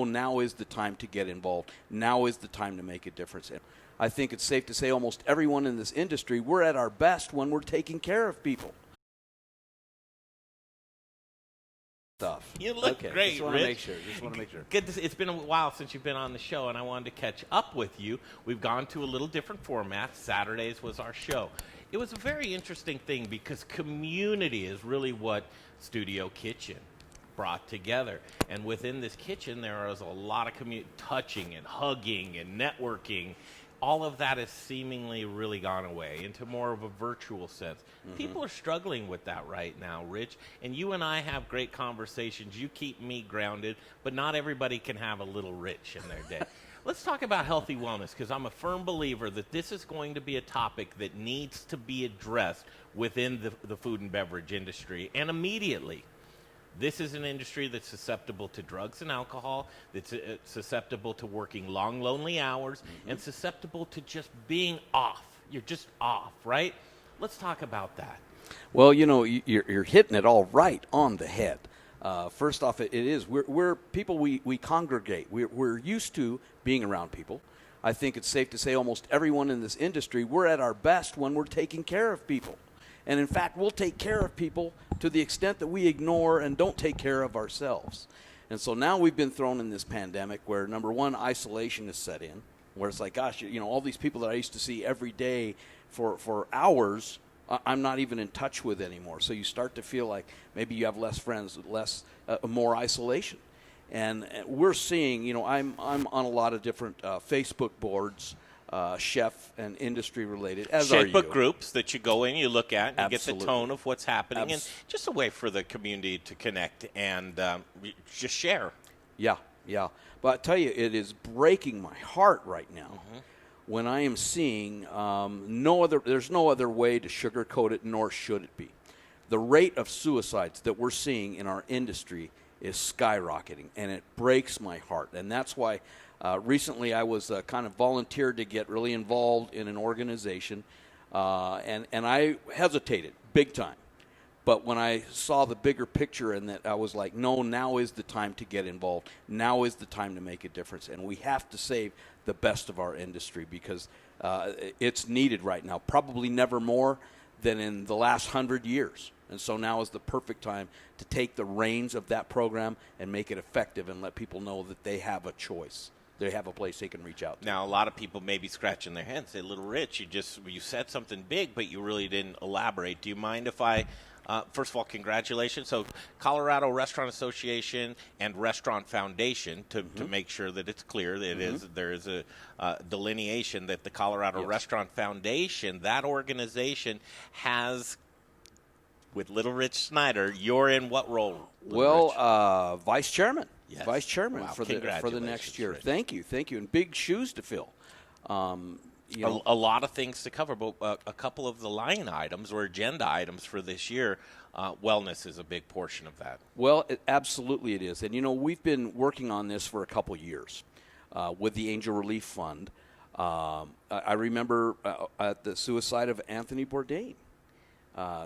Now is the time to get involved. Now is the time to make a difference. And I think it's safe to say almost everyone in this industry, we're at our best when we're taking care of people. You look great, just want to make sure. Good. It's been a while since you've been on the show, and I wanted to catch up with you. We've gone to a little different format. Saturdays was our show. It was a very interesting thing because community is really what Studio Kitchen brought together. And within this kitchen, there was a lot of touching and hugging and networking. All of that has seemingly really gone away into more of a virtual sense. Mm-hmm. People are struggling with that right now, Rich. And you and I have great conversations. You keep me grounded, but not everybody can have a little Rich in their day. Let's talk about healthy wellness, because I'm a firm believer that this is going to be a topic that needs to be addressed within the food and beverage industry, and immediately. This is an industry that's susceptible to drugs and alcohol, that's susceptible to working long, lonely hours, and susceptible to just being off. You're just off, right? Let's talk about that. Well, you're hitting it all right on the head. First off, it is. We're people, we congregate. We're used to being around people. I think it's safe to say almost everyone in this industry, we're at our best when we're taking care of people. And in fact, we'll take care of people to the extent that we ignore and don't take care of ourselves. And so now we've been thrown in this pandemic where, number one, isolation is set in, where it's like, gosh, all these people that I used to see every day for hours, I'm not even in touch with anymore. So you start to feel like maybe you have less friends, more isolation. And we're seeing, I'm on a lot of different Facebook boards, chef and industry related, as are you. Facebook groups that you go in, you look at, and Absolutely. You get the tone of what's happening, and just a way for the community to connect and just share. Yeah. But I tell you, it is breaking my heart right now when I am seeing there's no other way to sugarcoat it, nor should it be. The rate of suicides that we're seeing in our industry is skyrocketing, and it breaks my heart. And that's why recently I was kind of volunteered to get really involved in an organization, and I hesitated big time. But when I saw the bigger picture and that, I was like, no, now is the time to get involved. Now is the time to make a difference. And we have to save the best of our industry because it's needed right now, probably never more than in the last 100 years. And so now is the perfect time to take the reins of that program and make it effective and let people know that they have a choice. They have a place they can reach out to. Now, a lot of people may be scratching their heads, say, Little Rich, you said something big, but you really didn't elaborate. Do you mind if I, first of all, congratulations. So Colorado Restaurant Association and Restaurant Foundation, to make sure that it's clear that there is a delineation that the Colorado Restaurant Foundation, that organization has, with Little Rich Schneider, you're in what role? Well, vice chairman. Yes. Vice chairman for the next year. Rich. Thank you, and big shoes to fill. A lot of things to cover, but a couple of the line items or agenda items for this year, wellness is a big portion of that. Well, absolutely it is. And, we've been working on this for a couple years with the Angel Relief Fund. I remember at the suicide of Anthony Bourdain.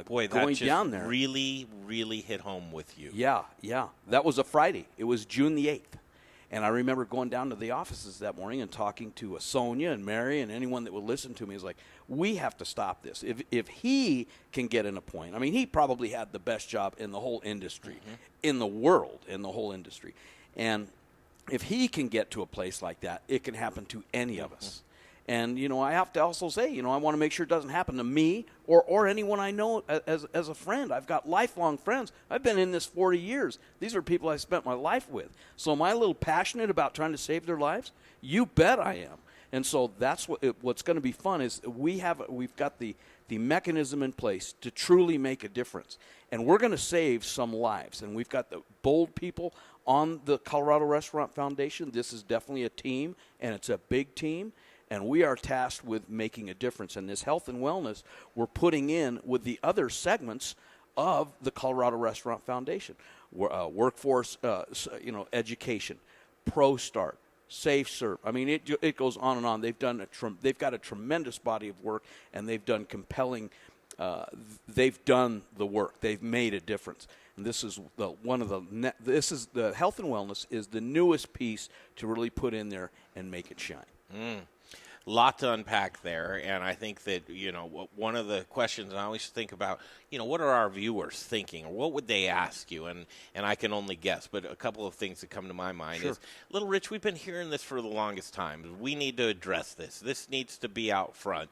Boy, that going just down there really, really hit home with you. Yeah. That was a Friday. It was June the 8th. And I remember going down to the offices that morning and talking to Sonia and Mary and anyone that would listen to me. Is like, we have to stop this. If he can get in a point, I mean, he probably had the best job in the whole industry, in the world, in the whole industry. And if he can get to a place like that, it can happen to any of us. And, I have to also say, I want to make sure it doesn't happen to me or anyone I know as a friend. I've got lifelong friends. I've been in this 40 years. These are people I spent my life with. So am I a little passionate about trying to save their lives? You bet I am. And so that's what's going to be fun is we've got the mechanism in place to truly make a difference. And we're going to save some lives. And we've got the bold people on the Colorado Restaurant Foundation. This is definitely a team, and it's a big team. And we are tasked with making a difference. And this health and wellness we're putting in with the other segments of the Colorado Restaurant Foundation. Workforce, education, ProStart, Safe Serve. I mean, it goes on and on. They've got a tremendous body of work, and they've done compelling. They've done the work. They've made a difference. And this is this is the health and wellness is the newest piece to really put in there and make it shine. Lot to unpack there, and I think that, one of the questions I always think about, what are our viewers thinking, or what would they ask you? And I can only guess, but a couple of things that come to my mind is, Little Rich, we've been hearing this for the longest time. We need to address this. This needs to be out front.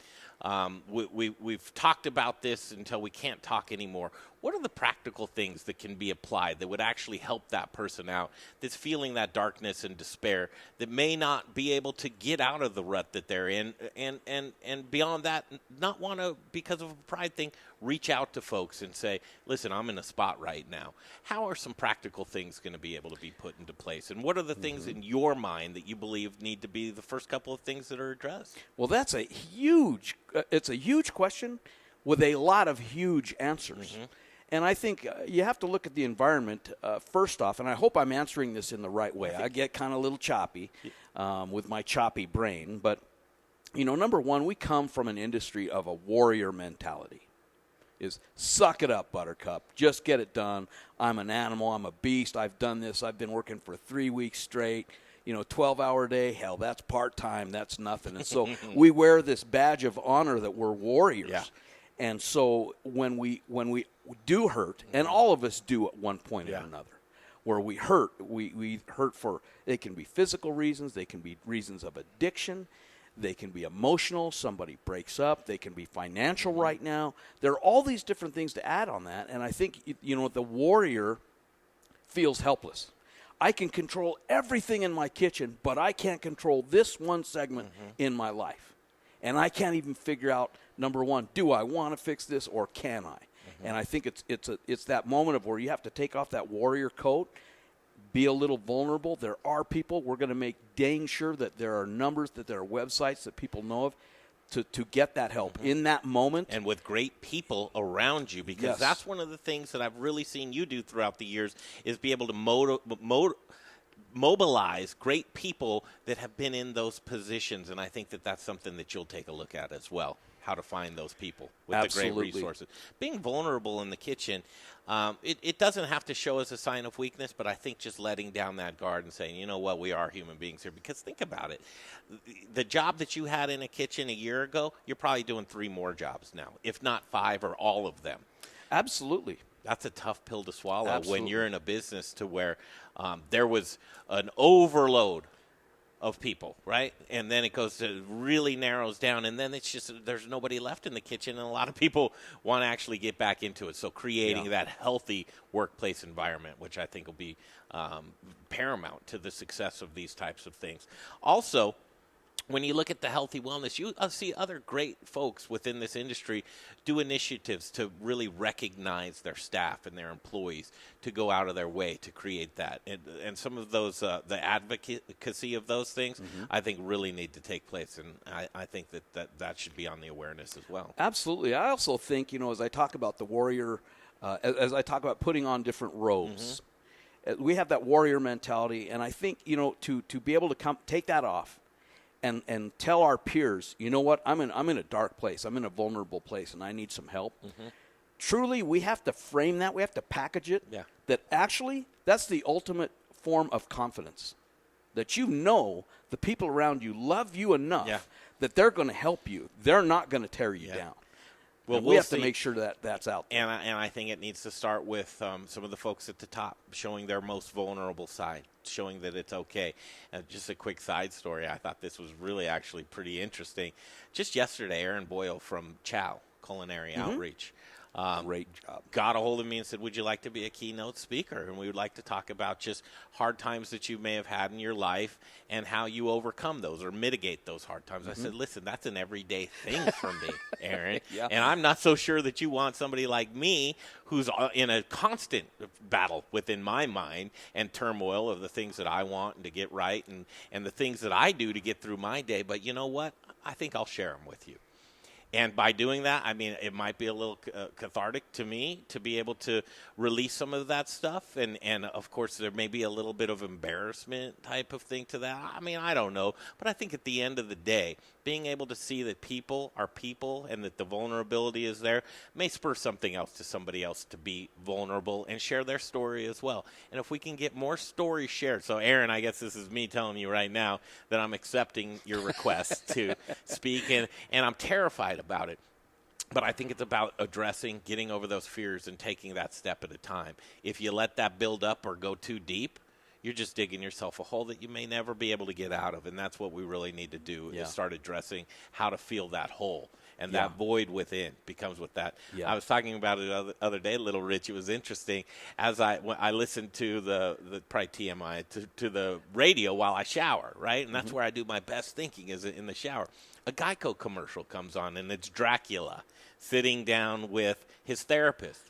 We've talked about this until we can't talk anymore. What are the practical things that can be applied that would actually help that person out that's feeling that darkness and despair, that may not be able to get out of the rut that they're in, and beyond that, not want to, because of a pride thing, reach out to folks and say, listen, I'm in a spot right now. How are some practical things going to be able to be put into place? And what are the things in your mind that you believe need to be the first couple of things that are addressed? Well, that's a huge question with a lot of huge answers. And I think you have to look at the environment first off, and I hope I'm answering this in the right way. I get kind of a little choppy with my choppy brain. But, number one, we come from an industry of a warrior mentality. Is suck it up, Buttercup. Just get it done. I'm an animal. I'm a beast. I've done this. I've been working for 3 weeks straight. 12-hour day. Hell, that's part-time. That's nothing. And so we wear this badge of honor that we're warriors. Yeah. And so when we do hurt, and all of us do at one point or another, where we hurt for, it can be physical reasons, they can be reasons of addiction, they can be emotional, somebody breaks up, they can be financial right now. There are all these different things to add on that, and I think, the warrior feels helpless. I can control everything in my kitchen, but I can't control this one segment in my life. And I can't even figure out, number one, do I want to fix this or can I? And I think it's that moment of where you have to take off that warrior coat, be a little vulnerable. There are people. We're going to make dang sure that there are numbers, that there are websites that people know of to get that help in that moment. And with great people around you, because that's one of the things that I've really seen you do throughout the years is be able to mobilize great people that have been in those positions. And I think that that's something that you'll take a look at as well, how to find those people with the great resources. Being vulnerable in the kitchen, it doesn't have to show as a sign of weakness, but I think just letting down that guard and saying, you know what, we are human beings here. Because think about it. The job that you had in a kitchen a year ago, you're probably doing 3 more jobs now, if not 5 or all of them. Absolutely. That's a tough pill to swallow when you're in a business to where there was an overload of people, right? And then it really narrows down, and then it's just there's nobody left in the kitchen, and a lot of people want to actually get back into it. So creating that healthy workplace environment, which I think will be paramount to the success of these types of things. Also, when you look at the healthy wellness, you see other great folks within this industry do initiatives to really recognize their staff and their employees to go out of their way to create that. And some of those, the advocacy of those things, I think really need to take place. And I think that should be on the awareness as well. Absolutely. I also think, as I talk about the warrior, as I talk about putting on different robes, we have that warrior mentality. And I think, to be able to take that off, and tell our peers, you know what, I'm in a dark place, I'm in a vulnerable place, and I need some help. Truly, we have to frame that, we have to package it, that actually, that's the ultimate form of confidence. That the people around you love you enough that they're going to help you. They're not going to tear you down. Well, we have to make sure that that's out there. And I think it needs to start with some of the folks at the top showing their most vulnerable side, showing that it's okay. Just a quick side story. I thought this was really actually pretty interesting. Just yesterday, Aaron Boyle from Chow Culinary Outreach great job. Got a hold of me and said, would you like to be a keynote speaker? And we would like to talk about just hard times that you may have had in your life and how you overcome those or mitigate those hard times. I said, listen, that's an everyday thing for me, Aaron. And I'm not so sure that you want somebody like me who's in a constant battle within my mind and turmoil of the things that I want and to get right and the things that I do to get through my day. But you know what? I think I'll share them with you. And by doing that, I mean, it might be a little cathartic to me to be able to release some of that stuff. And of course, there may be a little bit of embarrassment type of thing to that. I mean, I don't know. But I think at the end of the day, being able to see that people are people and that the vulnerability is there may spur something else to somebody else to be vulnerable and share their story as well. And if we can get more stories shared. So, Aaron, I guess this is me telling you right now that I'm accepting your request to speak, and I'm terrified about it. But I think it's about addressing, getting over those fears and taking that step at a time. If you let that build up or go too deep, you're just digging yourself a hole that you may never be able to get out of. And that's what we really need to do is start addressing how to fill that hole. And that void within becomes with that. I was talking about it the other day, Little Rich. It was interesting. As I listened to the probably TMI, to the radio while I shower, right? And that's where I do my best thinking is in the shower. A Geico commercial comes on, and it's Dracula sitting down with his therapist.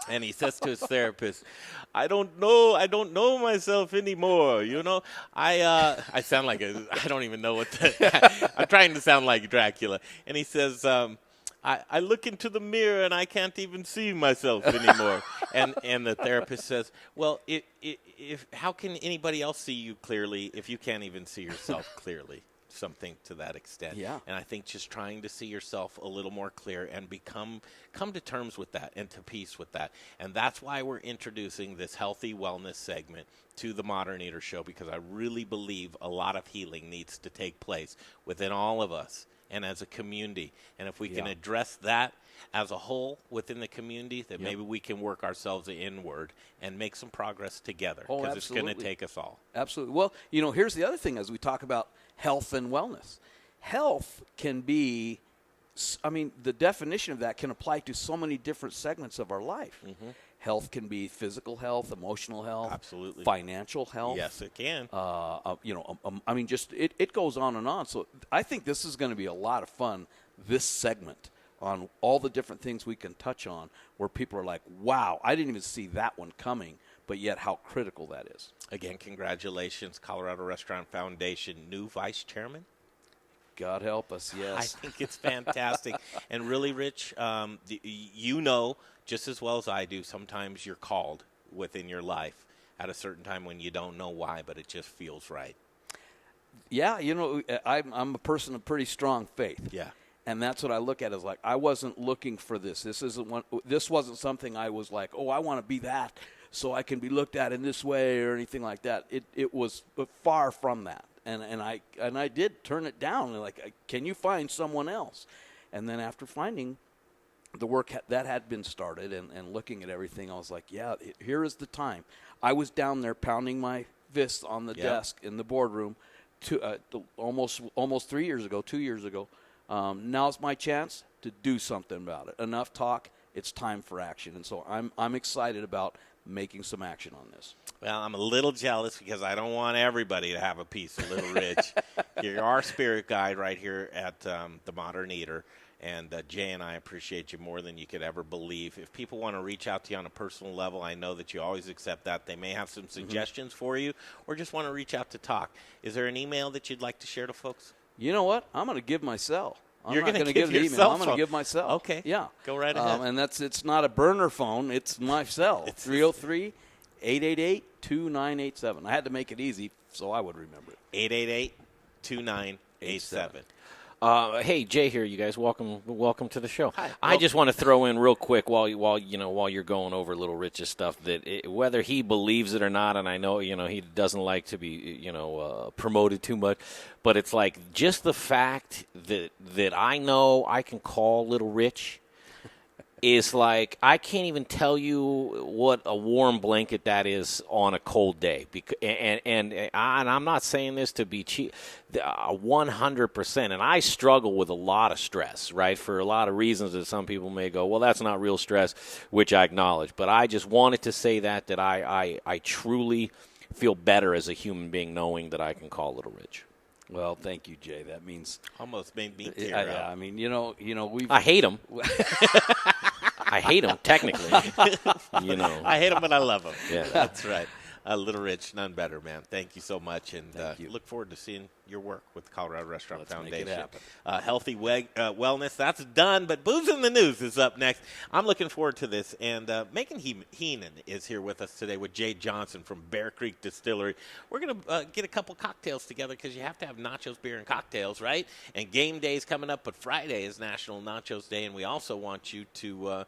And he says to his therapist, I don't know myself anymore. You know, I sound like I don't even know what I'm trying to sound like Dracula. And he says, I look into the mirror and I can't even see myself anymore. and the therapist says, well, if how can anybody else see you clearly if you can't even see yourself clearly? Something to that extent. Yeah. And I think just trying to see yourself a little more clear and come to terms with that and to peace with that. And that's why we're introducing this healthy wellness segment to the Modern Eater Show, because I really believe a lot of healing needs to take place within all of us and as a community. And if we can address that as a whole within the community, that maybe we can work ourselves inward and make some progress together, because it's going to take us all. Absolutely. Well, here's the other thing as we talk about health and wellness. Health can be, the definition of that can apply to so many different segments of our life. Mm-hmm. Health can be physical health, emotional health, absolutely, financial health. Yes, it can. It goes on and on. So I think this is going to be a lot of fun, this segment, on all the different things we can touch on, where people are like, wow, I didn't even see that one coming, but yet how critical that is. Again, congratulations, Colorado Restaurant Foundation, new vice chairman. God help us, yes. I think it's fantastic. And really, Rich, just as well as I do, sometimes you're called within your life at a certain time when you don't know why, but it just feels right. Yeah, I'm a person of pretty strong faith. Yeah. And that's what I look at as like, I wasn't looking for this. This wasn't something I was like, oh, I want to be that so I can be looked at in this way or anything like that. It was far from that. And I did turn it down. Like, can you find someone else? And then after finding the work that had been started and looking at everything, I was like, yeah, here is the time. I was down there pounding my fists on the desk in the boardroom almost 3 years ago, 2 years ago. Now's my chance to do something about it. Enough talk. It's time for action. And so I'm excited about making some action on this. Well, I'm a little jealous because I don't want everybody to have a piece of Little Rich. You're our spirit guide right here at the Modern Eater. And Jay and I appreciate you more than you could ever believe. If people want to reach out to you on a personal level, I know that you always accept that. They may have some suggestions for you or just want to reach out to talk. Is there an email that you'd like to share to folks? You know what? I'm going to give my cell. You're going to give the email. I'm going to give my cell. Okay. Yeah. Go right ahead. And it's not a burner phone. It's my cell. It's 303-888-2987. I had to make it easy so I would remember it. 888-2987. Hey, Jay here, you guys. Welcome to the show. Hi. I just want to throw in real quick while you're going over Little Rich's stuff that whether he believes it or not, and I know he doesn't like to be promoted too much, but it's like just the fact that I know I can call Little Rich is like I can't even tell you what a warm blanket that is on a cold day. And I'm not saying this to be cheap, 100%. And I struggle with a lot of stress, right, for a lot of reasons that some people may go, well, that's not real stress, which I acknowledge. But I just wanted to say that I truly feel better as a human being knowing that I can call Little Rich. Well, thank you, Jay. That means almost made me tear up. Yeah, I mean, we've. I hate him. I hate him technically. I hate him, but I love him. Yeah, that's right. Little Rich, none better, man. Thank you so much, and Thank you. look forward to seeing your work with the Colorado Restaurant Let's make Foundation. it happen. Healthy wellness, that's done, but Boobs in the News is up next. I'm looking forward to this, and Megan Heenan is here with us today with Jay Johnson from Bear Creek Distillery. We're going to get a couple cocktails together because you have to have nachos, beer, and cocktails, right? And game day is coming up, but Friday is National Nachos Day, and we also want you to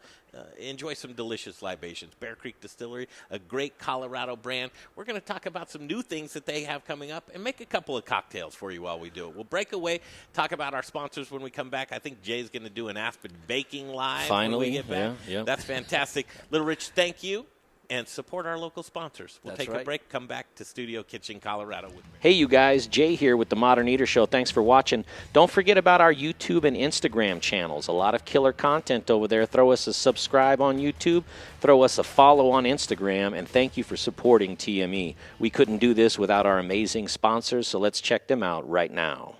enjoy some delicious libations. Bear Creek Distillery, a great Colorado brand. We're going to talk about some new things that they have coming up and make a couple of cocktails for you while we do it. We'll break away, talk about our sponsors when we come back. I think Jay's going to do an Aspen Baking Live Finally, when we get back. yeah. That's fantastic. Little Rich, thank you. And support our local sponsors. We'll That's take right. a break, come back to Studio Kitchen, Colorado with me. Hey, you guys, Jay here with the Modern Eater Show. Thanks for watching. Don't forget about our YouTube and Instagram channels. A lot of killer content over there. Throw us a subscribe on YouTube. Throw us a follow on Instagram. And thank you for supporting TME. We couldn't do this without our amazing sponsors, so let's check them out right now.